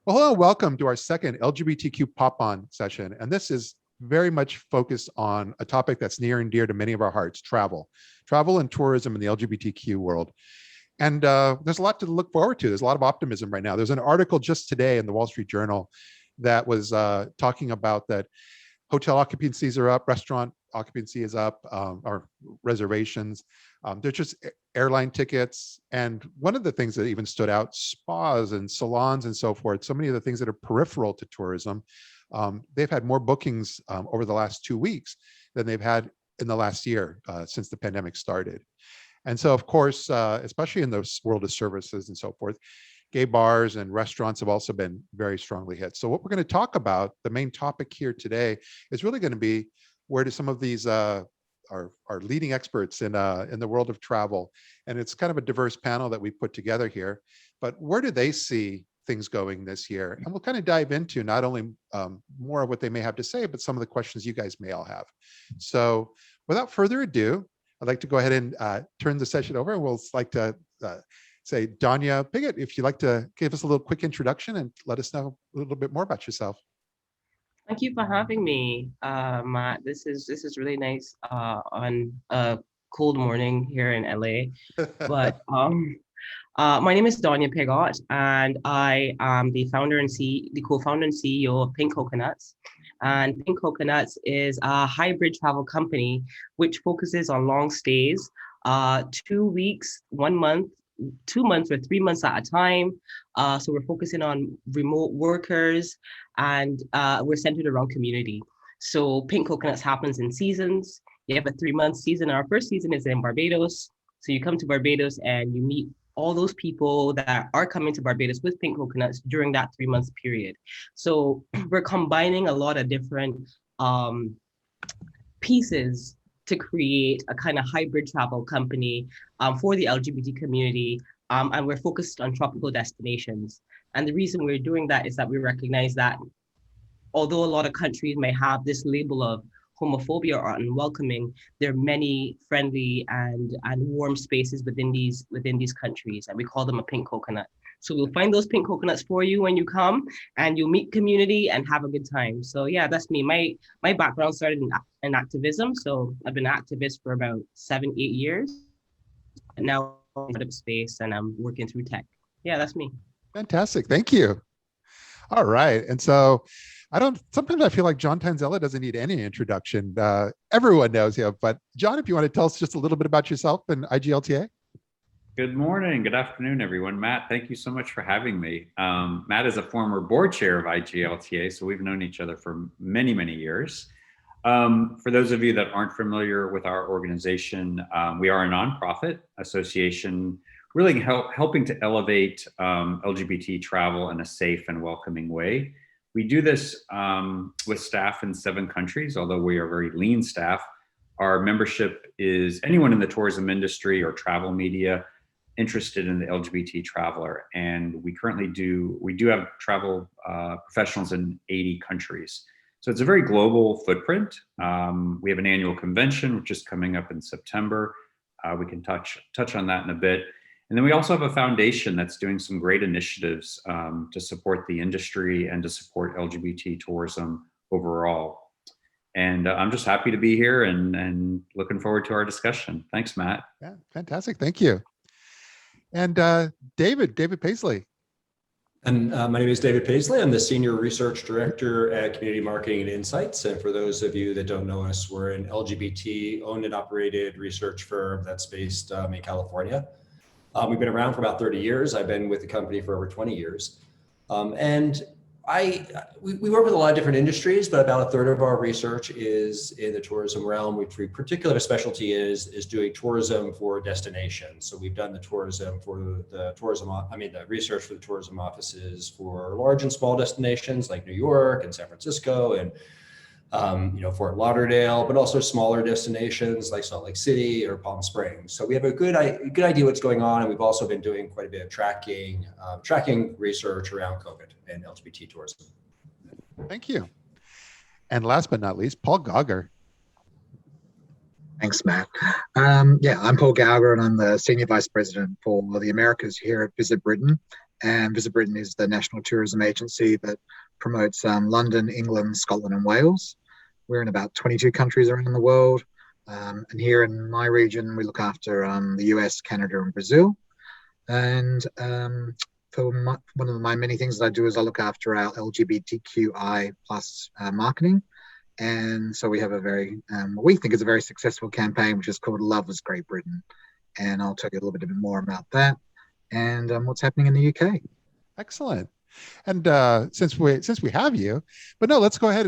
Well, hello, welcome to our second LGBTQ PopOn session. And this is very much focused on a topic that's near and dear to many of our hearts, travel and tourism in the LGBTQ world. And there's a lot to look forward to. There's a lot of optimism right now. There's an article just today in the Wall Street Journal that was talking about that hotel occupancies are up, restaurant occupancy is up, or reservations. They're just airline tickets. And one of the things that even stood out, spas and salons and so forth, so many of the things that are peripheral to tourism, they've had more bookings over the last 2 weeks than they've had in the last year since the pandemic started. And so, of course, especially in the world of services and so forth, gay bars and restaurants have also been very strongly hit. So what we're going to talk about, the main topic here today, is really going to be where do some of these our leading experts in the world of travel, and it's kind of a diverse panel that we put together here, but where do they see things going this year? And we'll kind of dive into not only more of what they may have to say, but some of the questions you guys may all have. So without further ado, I'd like to go ahead and turn the session over, and we'll like to say, Donnya Pigott, if you'd like to give us a little quick introduction and let us know a little bit more about yourself. Thank you for having me, Matt. This is really nice on a cold morning here in LA. But my name is Donnya Pigott, and I am the co-founder and CEO of Pink Coconuts. And Pink Coconuts is a hybrid travel company which focuses on long stays, 2 weeks, 1 month, 2 months, or 3 months at a time. So we're focusing on remote workers, and we're centered around community. So Pink Coconuts happens in seasons. You have a 3-month season. Our first season is in Barbados. So you come to Barbados and you meet all those people that are coming to Barbados with Pink Coconuts during that 3-month period. So we're combining a lot of different pieces to create a kind of hybrid travel company for the LGBT community. And we're focused on tropical destinations. And the reason we're doing that is that we recognize that although a lot of countries may have this label of homophobia or unwelcoming, there are many friendly and warm spaces within these countries, and we call them a pink coconut. So we'll find those pink coconuts for you when you come, and you'll meet community and have a good time. So yeah, that's me. My background started in activism. So I've been an activist for about 7-8 years. And now I'm in the space and I'm working through tech. Yeah, that's me. Fantastic. Thank you. All right. And so sometimes I feel like John Tanzella doesn't need any introduction. Everyone knows him, but John, if you want to tell us just a little bit about yourself and IGLTA. Good morning, good afternoon, everyone. Matt, thank you so much for having me. Matt is a former board chair of IGLTA, so we've known each other for many, many years. For those of you that aren't familiar with our organization, we are a nonprofit association really helping to elevate LGBT travel in a safe and welcoming way. We do this with staff in 7 countries, although we are very lean staff. Our membership is anyone in the tourism industry or travel media interested in the LGBT traveler. And we do have travel professionals in 80 countries. So it's a very global footprint. We have an annual convention, which is coming up in September. We can touch on that in a bit. And then we also have a foundation that's doing some great initiatives to support the industry and to support LGBT tourism overall. And I'm just happy to be here and looking forward to our discussion. Thanks, Matt. Yeah, fantastic. Thank you. And David Paisley. And my name is David Paisley. I'm the Senior Research Director at Community Marketing and Insights. And for those of you that don't know us, we're an LGBT owned and operated research firm that's based in California. We've been around for about 30 years. I've been with the company for over 20 years. And we work with a lot of different industries, but about a third of our research is in the tourism realm, which we particular specialty is doing tourism for destinations. So we've done the research for the tourism offices for large and small destinations like New York and San Francisco and Fort Lauderdale, but also smaller destinations like Salt Lake City or Palm Springs. So we have a good idea what's going on, and we've also been doing quite a bit of tracking research around COVID and LGBT tourism. Thank you. And last but not least, Paul Gauger. Thanks, Matt. I'm Paul Gauger, and I'm the Senior Vice President for the Americas here at Visit Britain. And Visit Britain is the national tourism agency that promotes London, England, Scotland, and Wales. We're in about 22 countries around the world. And here in my region, we look after the US, Canada, and Brazil. And one of my many things that I do is I look after our LGBTQI plus marketing. And so we have a very, what we think is a very successful campaign, which is called Love is Great Britain. And I'll tell you a little bit more about that and what's happening in the UK. Excellent. And since we have you, but no, let's go ahead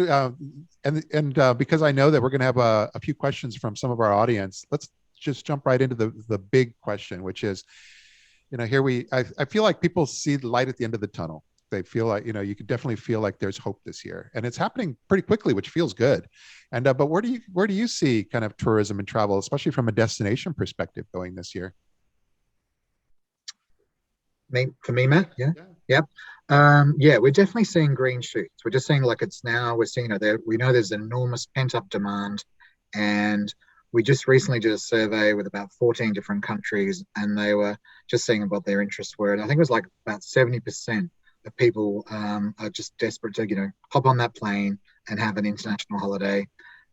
and because I know that we're going to have a few questions from some of our audience, let's just jump right into the big question, which is, here I feel like people see the light at the end of the tunnel. They feel like, you could definitely feel like there's hope this year, and it's happening pretty quickly, which feels good. And but where do you see kind of tourism and travel, especially from a destination perspective, going this year? For me, Matt, yeah. Yep. We're definitely seeing green shoots. We're just seeing like it's now, we're seeing, we know there's enormous pent up demand, and we just recently did a survey with about 14 different countries, and they were just seeing what their interests were. And I think it was like about 70% of people are just desperate to, hop on that plane and have an international holiday.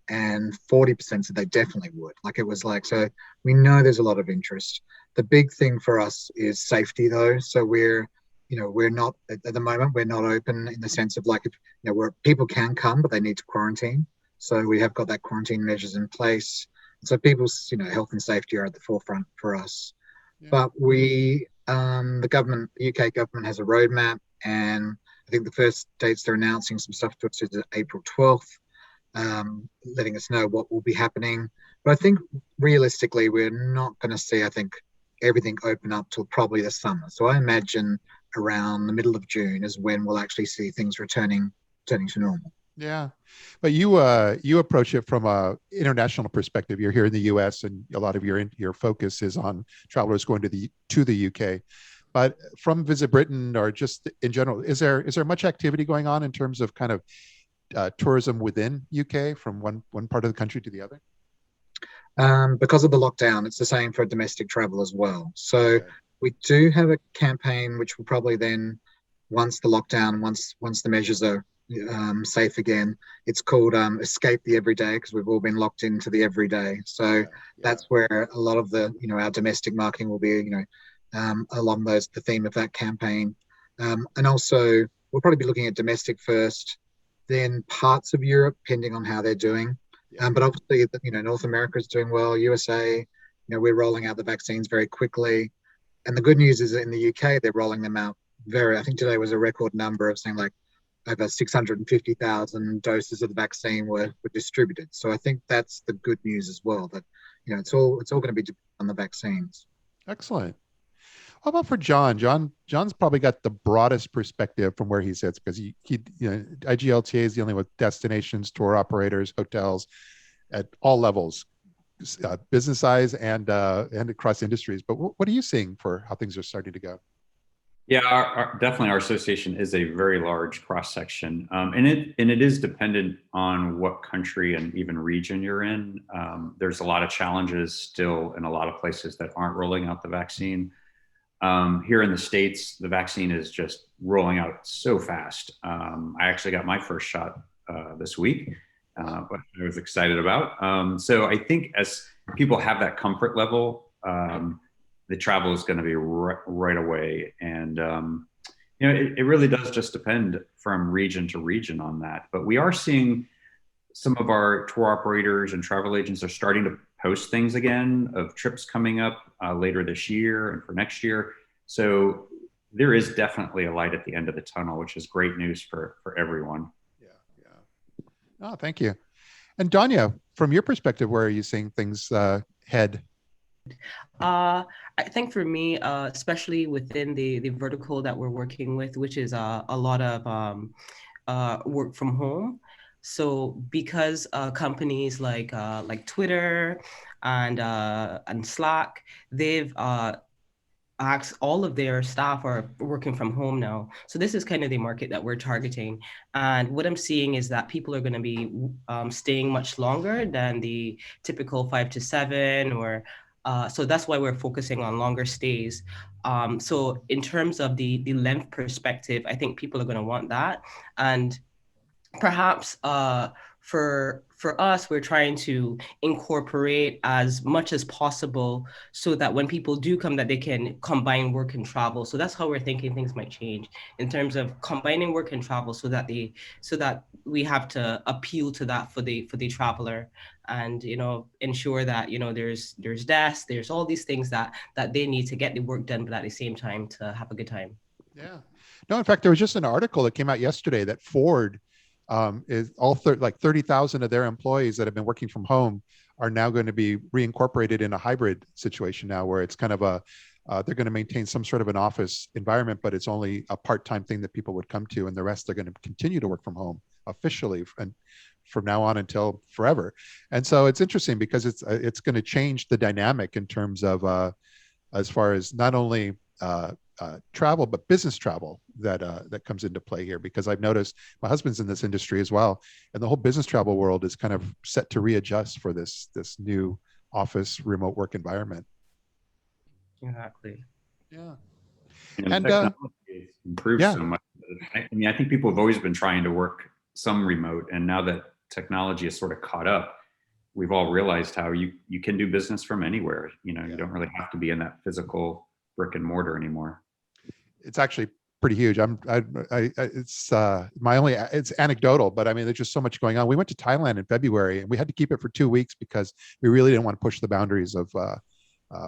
And 40% said they definitely would. Like it was like, so we know there's a lot of interest. The big thing for us is safety though. So we're not at the moment, we're not open in the sense of like, where people can come, but they need to quarantine. So we have got that quarantine measures in place. So people's, health and safety are at the forefront for us. Yeah. But the UK government has a roadmap, and I think the first dates they're announcing some stuff to us is April 12th. Letting us know what will be happening. But I think realistically, we're not going to see, everything open up till probably the summer. So I imagine around the middle of June is when we'll actually see things returning to normal. Yeah. But you approach it from a international perspective. You're here in the US, and a lot of your focus is on travelers going to the UK. But from Visit Britain, or just in general, is there much activity going on in terms of kind of tourism within UK from one part of the country to the other? Because of the lockdown, it's the same for domestic travel as well. So okay. We do have a campaign which will probably then, once the lockdown, once the measures are safe again, it's called Escape the Everyday, because we've all been locked into the everyday. So that's where a lot of the, our domestic marketing will be, along the theme of that campaign. And also we'll probably be looking at domestic first, then parts of Europe, depending on how they're doing. But obviously, North America is doing well. USA, we're rolling out the vaccines very quickly. And the good news is that in the UK, they're rolling them out I think today was a record number of saying like over 650,000 doses of the vaccine were distributed. So I think that's the good news as well, that, it's all going to be on the vaccines. Excellent. How about for John? John's probably got the broadest perspective from where he sits, because he IGLTA is dealing with destinations, tour operators, hotels at all levels, business size and across industries. But what are you seeing for how things are starting to go? Yeah, definitely our association is a very large cross section, and it is dependent on what country and even region you're in. There's a lot of challenges still in a lot of places that aren't rolling out the vaccine. Here in the States, the vaccine is just rolling out so fast. I actually got my first shot this week, what I was excited about. So I think as people have that comfort level, the travel is going to be right away. And, it really does just depend from region to region on that. But we are seeing some of our tour operators and travel agents are starting to post things again of trips coming up later this year and for next year. So there is definitely a light at the end of the tunnel, which is great news for everyone. Yeah. Oh, thank you. And Donnya, from your perspective, where are you seeing things head? I think for me, especially within the vertical that we're working with, which is a lot of work from home. So because companies like Twitter and Slack, they've asked all of their staff are working from home now. So this is kind of the market that we're targeting. And what I'm seeing is that people are going to be staying much longer than the typical 5 to 7 or So that's why we're focusing on longer stays. So in terms of the length perspective, I think people are going to want that. And perhaps for us, we're trying to incorporate as much as possible so that when people do come, that they can combine work and travel. So that's how we're thinking things might change in terms of combining work and travel, so that we have to appeal to that for the traveler, and ensure that there's desks, there's all these things that they need to get the work done, but at the same time to have a good time. Yeah. No, in fact, there was just an article that came out yesterday that Ford is like 30,000 of their employees that have been working from home are now going to be reincorporated in a hybrid situation now, where it's kind of they're going to maintain some sort of an office environment, but it's only a part-time thing that people would come to, and the rest are going to continue to work from home officially and from now on until forever. And so it's interesting because it's going to change the dynamic in terms of as far as not only travel, but business travel that comes into play here, because I've noticed my husband's in this industry as well, and the whole business travel world is kind of set to readjust for this new office remote work environment. Exactly. Yeah. And technology has improved so much. I mean, I think people have always been trying to work some remote, and now that technology has sort of caught up, we've all realized how you can do business from anywhere. You don't really have to be in that physical brick and mortar anymore. It's actually pretty huge. It's it's anecdotal, but I mean, there's just so much going on. We went to Thailand in February, and we had to keep it for 2 weeks because we really didn't want to push the boundaries of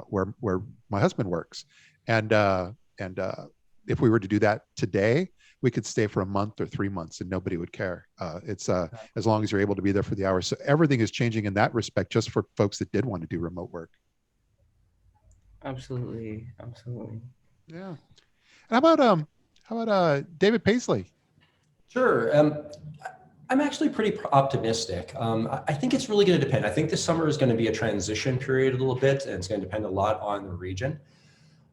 where my husband works. And if we were to do that today, we could stay for a month or 3 months and nobody would care. It's as long as you're able to be there for the hours. So everything is changing in that respect, just for folks that did want to do remote work. Absolutely. Yeah. And how about David Paisley? Sure. I'm actually pretty optimistic. I think it's really going to depend. I think this summer is going to be a transition period a little bit, and it's going to depend a lot on the region.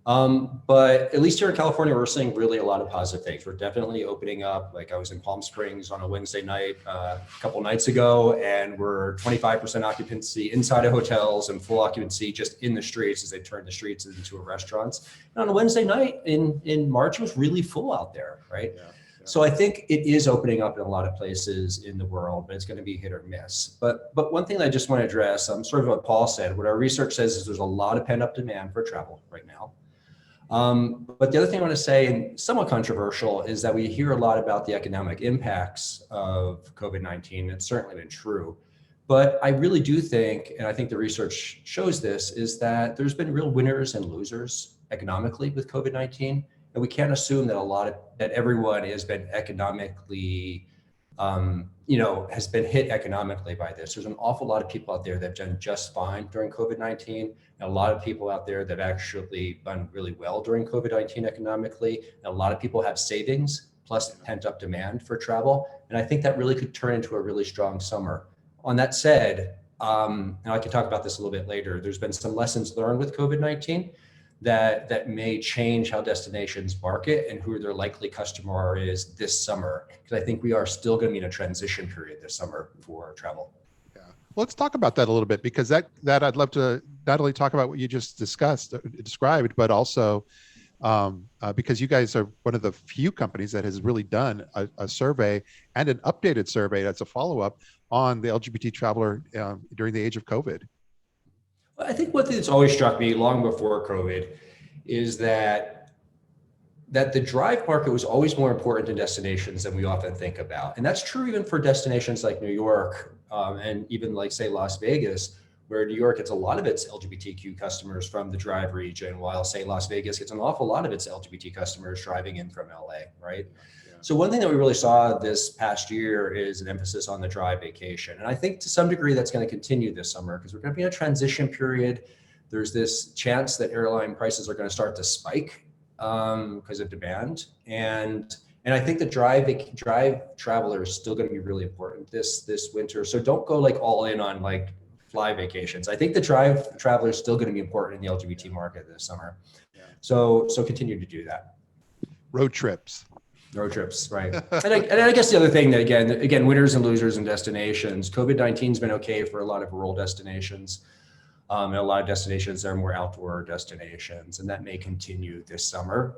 But at least here in California, we're seeing really a lot of positive things. We're definitely opening up. Like, I was in Palm Springs on a Wednesday night a couple nights ago, and we're 25% occupancy inside of hotels and full occupancy just in the streets as they turn the streets into restaurants. And on a Wednesday night in March, it was really full out there, right? Yeah. So I think it is opening up in a lot of places in the world, but it's going to be hit or miss. But one thing that I just want to address, sort of what Paul said, what our research says is there's a lot of pent up demand for travel right now. But the other thing I want to say, and somewhat controversial, is that we hear a lot about the economic impacts of COVID-19. It's certainly been true. But I really do think, and I think the research shows this, is that there's been real winners and losers economically with COVID-19. And we can't assume that everyone has been economically, has been hit economically by this. There's an awful lot of people out there that have done just fine during COVID-19, and a lot of people out there that have actually done really well during COVID-19 economically. And a lot of people have savings plus pent up demand for travel. And I think that really could turn into a really strong summer. On that said, and I can talk about this a little bit later, there's been some lessons learned with COVID-19 that may change how destinations market and who their likely customer is this summer. Because I think we are still going to be in a transition period this summer for travel. Yeah. Well, let's talk about that a little bit, because that I'd love to not only talk about what you just described, but also because you guys are one of the few companies that has really done a survey and an updated survey that's a follow-up on the LGBT traveler during the age of COVID. I think one thing that's always struck me long before COVID is that the drive market was always more important to destinations than we often think about. And that's true even for destinations like New York and even like, say, Las Vegas, where New York gets a lot of its LGBTQ customers from the drive region, while, say, Las Vegas gets an awful lot of its LGBT customers driving in from LA, right? So one thing that we really saw this past year is an emphasis on the drive vacation. And I think to some degree that's going to continue this summer, because we're going to be in a transition period. There's this chance that airline prices are going to start to spike because of demand. And I think the drive traveler is still going to be really important this winter. So don't go like all in on like fly vacations. I think the drive traveler is still going to be important in the LGBT market this summer. Yeah. So continue to do that. Road trips, right? And I guess the other thing that again, winners and losers and destinations. COVID-19's been okay for a lot of rural destinations. And a lot of destinations are more outdoor destinations, and that may continue this summer.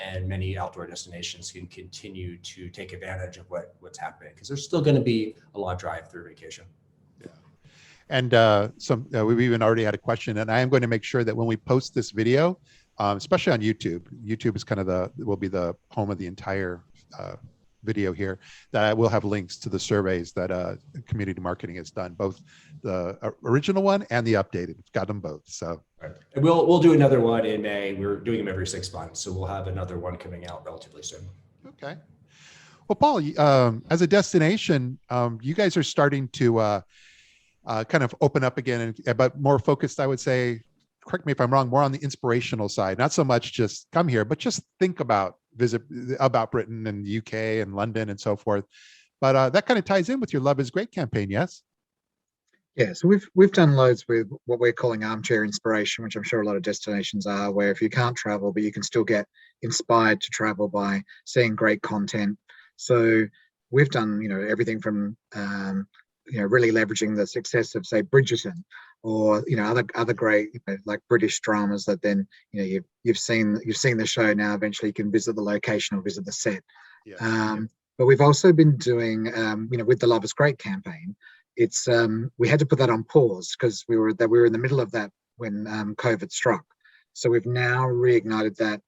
And many outdoor destinations can continue to take advantage of what's happening, because there's still going to be a lot of drive-through vacation. And we've even already had a question, and I am going to make sure that when we post this video, especially on YouTube is kind of will be the home of the entire video here, that I will have links to the surveys that community marketing has done, both the original one and the updated. We've got them both. So right. And we'll do another one in May. We're doing them every 6 months, so we'll have another one coming out relatively soon. Okay. Well, Paul, as a destination, you guys are starting to kind of open up again, but more focused, I would say, correct me if I'm wrong, more on the inspirational side, not so much just come here, but just think about about Britain and the UK and London and so forth. But that kind of ties in with your Love is Great campaign, yes? Yeah, so we've done loads with what we're calling armchair inspiration, which I'm sure a lot of destinations are, where if you can't travel, but you can still get inspired to travel by seeing great content. So we've done, everything from, really leveraging the success of, say, Bridgerton, or other great like British dramas that then you've seen the show. Now eventually you can visit the location or visit the set. Yeah. But we've also been doing with the Love is Great campaign. It's we had to put that on pause because we were in the middle of that when COVID struck. So we've now reignited that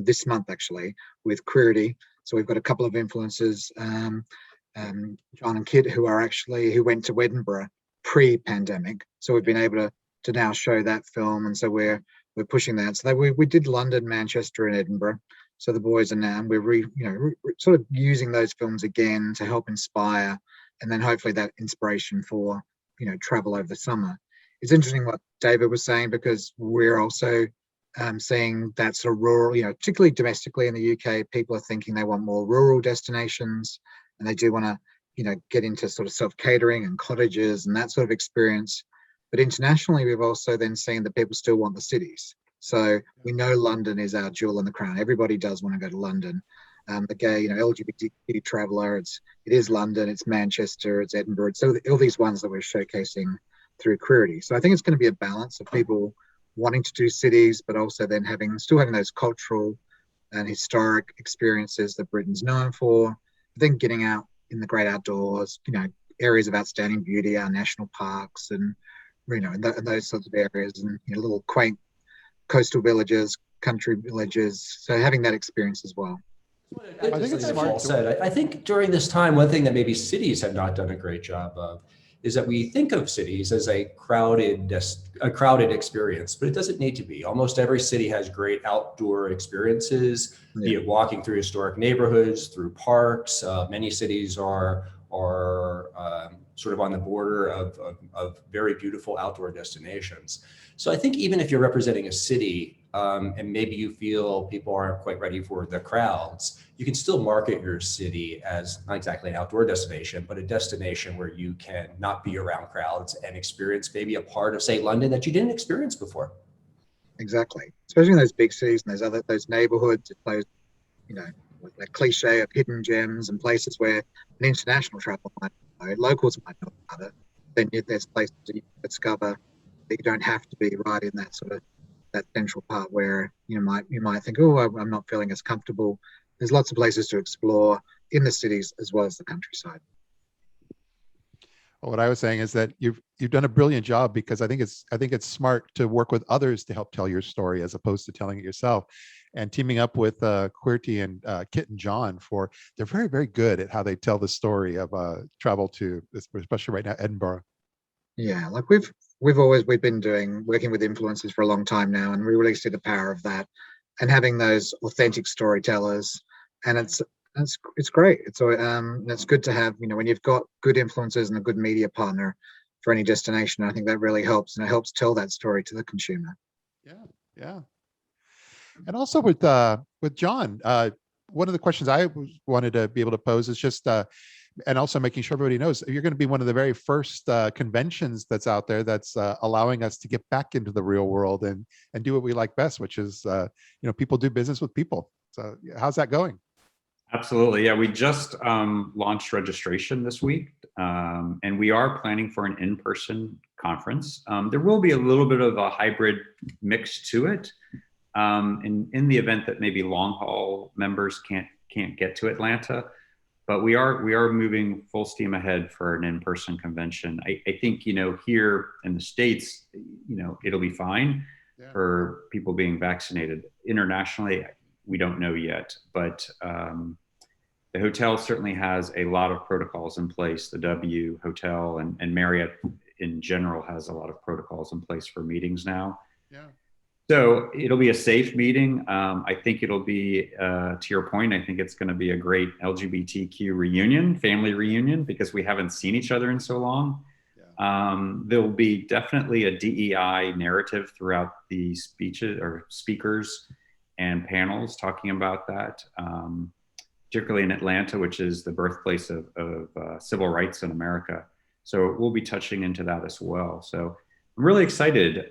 this month actually with Queerity. So we've got a couple of influencers, John and Kit, who went to Edinburgh pre-pandemic. So we've been able to now show that film, and so we're pushing that. So we did London, Manchester, and Edinburgh. So the boys are now we're sort of using those films again to help inspire, and then hopefully that inspiration for travel over the summer. It's interesting what David was saying, because we're also seeing that sort of rural, particularly domestically in the UK, people are thinking they want more rural destinations, and they do want to get into sort of self-catering and cottages and that sort of experience. But internationally, we've also then seen that people still want the cities. So we know London is our jewel in the crown. Everybody does want to go to London. The gay, LGBTQ traveler, it is London, it's Manchester, it's Edinburgh. So all these ones that we're showcasing through Queerity. So I think it's going to be a balance of people wanting to do cities, but also then still having those cultural and historic experiences that Britain's known for. Then getting out in the great outdoors, areas of outstanding beauty, our national parks, and those sorts of areas, and little quaint coastal villages, country villages. So having that experience as well. I think it's smart. I think during this time, one thing that maybe cities have not done a great job of is that we think of cities as a crowded experience, but it doesn't need to be. Almost every city has great outdoor experiences, be it walking through historic neighborhoods, through parks. Many cities are sort of on the border of very beautiful outdoor destinations. So I think even if you're representing a city and maybe you feel people aren't quite ready for the crowds, you can still market your city as not exactly an outdoor destination, but a destination where you can not be around crowds and experience maybe a part of, say, London that you didn't experience before. Exactly, especially in those big cities and those neighborhoods, those that cliche of hidden gems and places where an international traveler might know, locals might know about it. Then there's places that you can discover that you don't have to be right in that sort of that central part where you might think, oh, I'm not feeling as comfortable. There's lots of places to explore in the cities as well as the countryside. Well, what I was saying is that you've done a brilliant job, because I think it's smart to work with others to help tell your story as opposed to telling it yourself. And teaming up with Queerty and Kit and John, they're very, very good at how they tell the story of travel to, especially right now, Edinburgh. Yeah, like we've been working with influencers for a long time now, and we really see the power of that and having those authentic storytellers. And it's great. It's good to have, when you've got good influencers and a good media partner for any destination. I think that really helps, and it helps tell that story to the consumer. Yeah. And also with John, one of the questions I wanted to be able to pose is just, and also making sure everybody knows, you're going to be one of the very first conventions that's out there that's allowing us to get back into the real world and do what we like best, which is, people do business with people. So how's that going? Absolutely. Yeah, we just launched registration this week, and we are planning for an in-person conference. There will be a little bit of a hybrid mix to it. In the event that maybe long haul members can't get to Atlanta, but we are moving full steam ahead for an in-person convention. I think, here in the States, it'll be fine for people being vaccinated. Internationally, we don't know yet, but the hotel certainly has a lot of protocols in place. The W Hotel and Marriott in general has a lot of protocols in place for meetings now. Yeah. So it'll be a safe meeting. I think it'll be, to your point, I think it's going to be a great LGBTQ reunion, family reunion, because we haven't seen each other in so long. Yeah. There'll be definitely a DEI narrative throughout the speeches or speakers and panels talking about that, particularly in Atlanta, which is the birthplace of civil rights in America. So we'll be touching into that as well. So I'm really excited.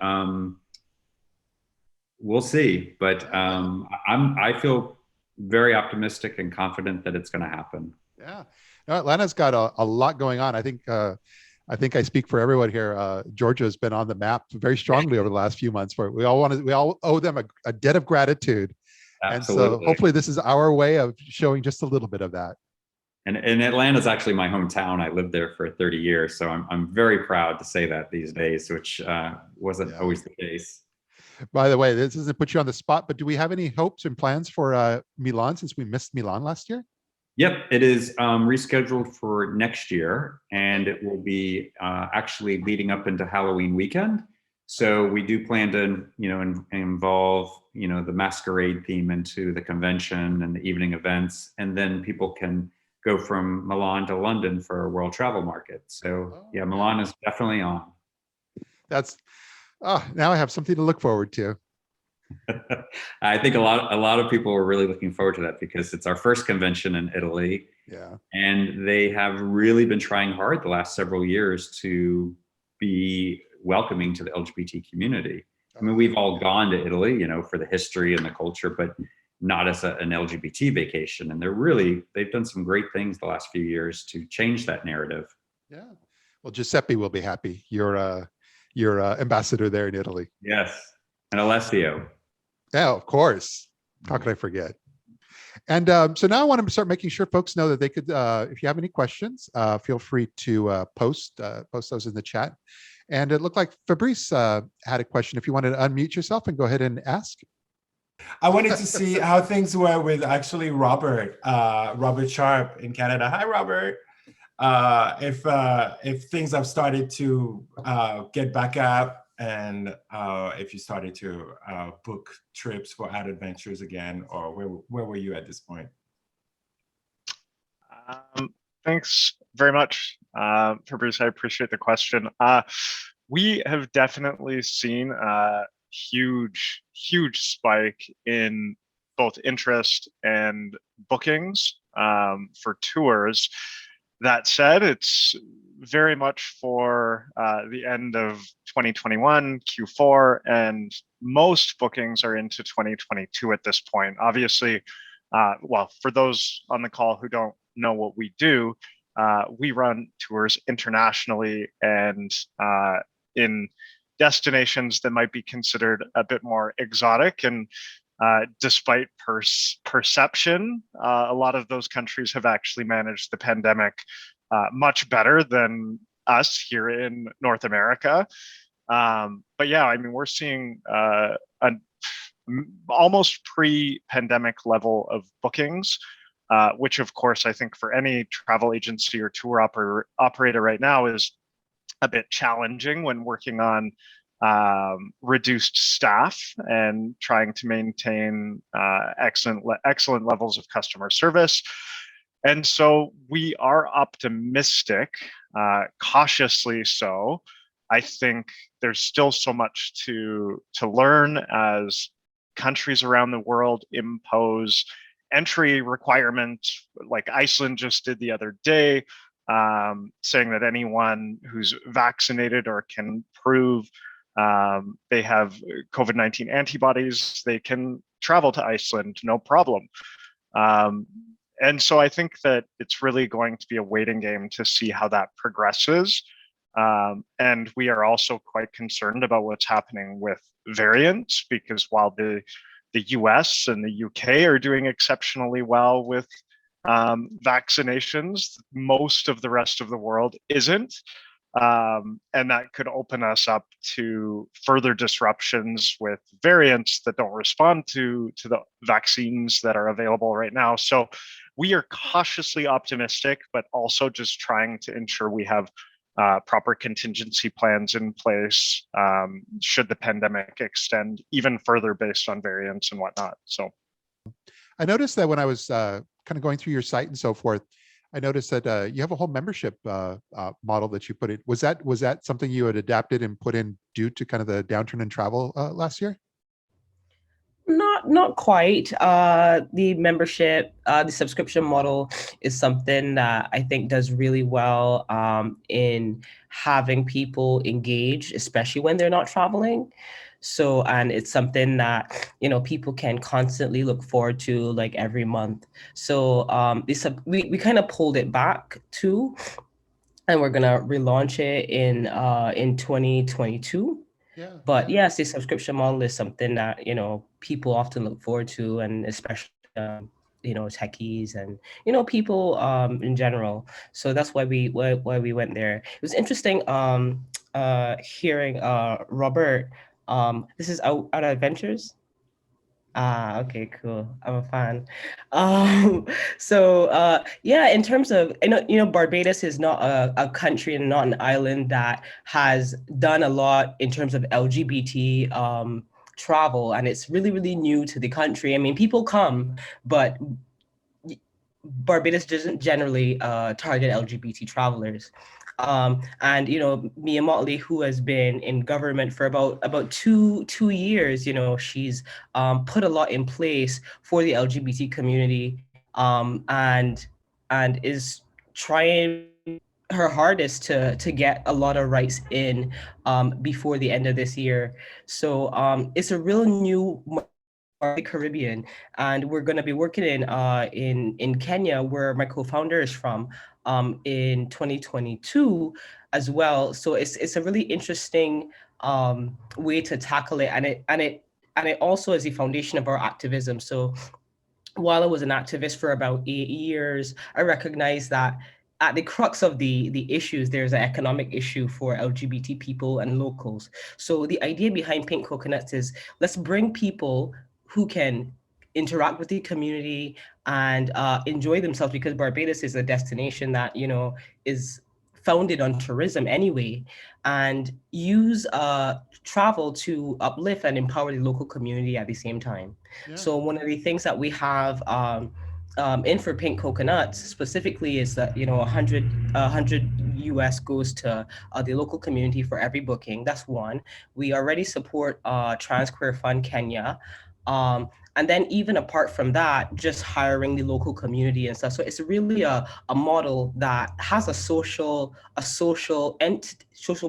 We'll see, but I feel very optimistic and confident that it's going to happen. Yeah, no, Atlanta's got a lot going on. I think I speak for everyone here. Georgia has been on the map very strongly over the last few months. We all owe them a debt of gratitude. Absolutely. And so hopefully this is our way of showing just a little bit of that. And Atlanta's actually my hometown. I lived there for 30 years, so I'm very proud to say that these days, which wasn't always the case. By the way, this doesn't put you on the spot, but do we have any hopes and plans for Milan, since we missed Milan last year? Yep, it is rescheduled for next year, and it will be actually leading up into Halloween weekend. So we do plan to, involve, the masquerade theme into the convention and the evening events, and then people can go from Milan to London for a world travel market. So yeah, Milan is definitely on. That's now I have something to look forward to. I think a lot of people are really looking forward to that because it's our first convention in Italy. Yeah. And they have really been trying hard the last several years to be welcoming to the LGBT community. I mean, we've all gone to Italy, for the history and the culture, but not as an LGBT vacation. And they've done some great things the last few years to change that narrative. Yeah. Well, Giuseppe will be happy. You're ambassador there in Italy. Yes. And Alessio. Yeah, of course. How could I forget? And so now I want to start making sure folks know that they could, if you have any questions, feel free to post those in the chat. And it looked like Fabrice had a question. If you wanted to unmute yourself and go ahead and ask. I wanted to see how things were with actually Robert Sharp in Canada. Hi, Robert. If things have started to get back up, and if you started to book trips for out adventures again, or where were you at this point? Thanks very much, Fabrice. I appreciate the question. We have definitely seen a huge spike in both interest and bookings for tours. That said, it's very much for the end of 2021, Q4, and most bookings are into 2022 at this point. Obviously, well, for those on the call who don't know what we do, we run tours internationally and in destinations that might be considered a bit more exotic. And despite perception, a lot of those countries have actually managed the pandemic much better than us here in North America. But yeah, I mean, we're seeing an almost pre-pandemic level of bookings, which of course, I think for any travel agency or tour operator right now is a bit challenging when working on reduced staff and trying to maintain excellent levels of customer service. And so we are optimistic, cautiously so. I think there's still so much to learn as countries around the world impose entry requirements, like Iceland just did the other day, saying that anyone who's vaccinated or can prove they have COVID-19 antibodies, they can travel to Iceland, no problem. And so I think that it's really going to be a waiting game to see how that progresses. And we are also quite concerned about what's happening with variants, because while the US and the UK are doing exceptionally well with vaccinations, most of the rest of the world isn't. And that could open us up to further disruptions with variants that don't respond to the vaccines that are available right now. So we are cautiously optimistic, but also just trying to ensure we have proper contingency plans in place should the pandemic extend even further based on variants and whatnot. So I noticed that when I was kind of going through your site and so forth, I noticed that you have a whole membership model that you put in. Was that something you had adapted and put in due to kind of the downturn in travel last year? Not quite. The membership, the subscription model is something that I think does really well in having people engaged, especially when they're not traveling. So, and it's something that, people can constantly look forward to, like, every month. So we kind of pulled it back too, and we're gonna relaunch it in 2022. Yeah. But yes, the subscription model is something that, people often look forward to, and especially, techies and, people in general. So that's why we went there. It was interesting hearing Robert. This is Out Adventures. Ah, okay, cool. I'm a fan. Yeah, in terms of, Barbados is not a country and not an island that has done a lot in terms of LGBT travel, and it's really, really new to the country. I mean, people come, but Barbados doesn't generally target LGBT travelers. And Mia Motley, who has been in government for about two years, she's put a lot in place for the LGBT community, and is trying her hardest to get a lot of rights in before the end of this year. So it's a real new the Caribbean, and we're going to be working in Kenya, where my co-founder is from, in 2022 as well. So it's a really interesting way to tackle it, and it also is the foundation of our activism. So while I was an activist for about 8 years, I recognized that at the crux of the issues, there's an economic issue for LGBT people and locals. So the idea behind Pink Coconuts is, let's bring people who can interact with the community and enjoy themselves, because Barbados is a destination that, is founded on tourism anyway, and use travel to uplift and empower the local community at the same time. Yeah. So one of the things that we have in for Pink Coconuts specifically is that, 100 US goes to the local community for every booking. That's one. We already support Trans Queer Fund Kenya. And then even apart from that, just hiring the local community and stuff. So it's really a model that has a social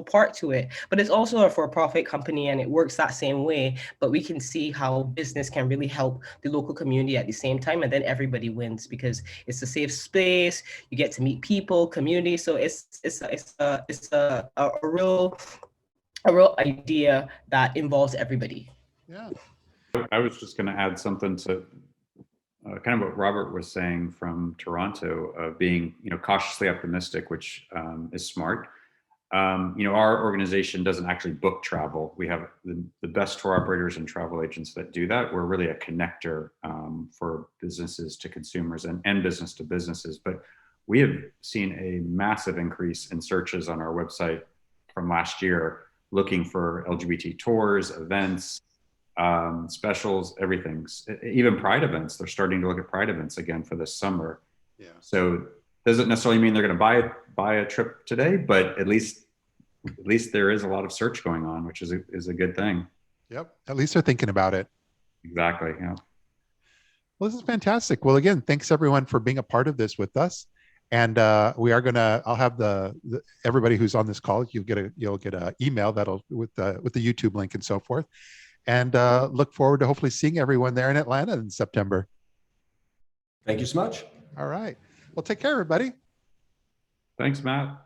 part to it, but it's also a for-profit company, and it works that same way. But we can see how business can really help the local community at the same time, and then everybody wins, because it's a safe space. You get to meet people, community. So it's a real idea that involves everybody. Yeah. I was just going to add something to kind of what Robert was saying from Toronto, of being, cautiously optimistic, which is smart. Our organization doesn't actually book travel. We have the best tour operators and travel agents that do that. We're really a connector for businesses to consumers and business to businesses. But we have seen a massive increase in searches on our website from last year, looking for LGBT tours, events, specials, everything, even Pride events. They're starting to look at Pride events again for this summer. Yeah. So doesn't necessarily mean they're going to buy a trip today, but at least there is a lot of search going on, which is a good thing. Yep. At least they're thinking about it. Exactly. Yeah. Well, this is fantastic. Well, again, thanks everyone for being a part of this with us. And I'll have everybody who's on this call, you'll get an email with the YouTube link and so forth. And look forward to hopefully seeing everyone there in Atlanta in September. Thank you so much. All right. Well, take care, everybody. Thanks, Matt.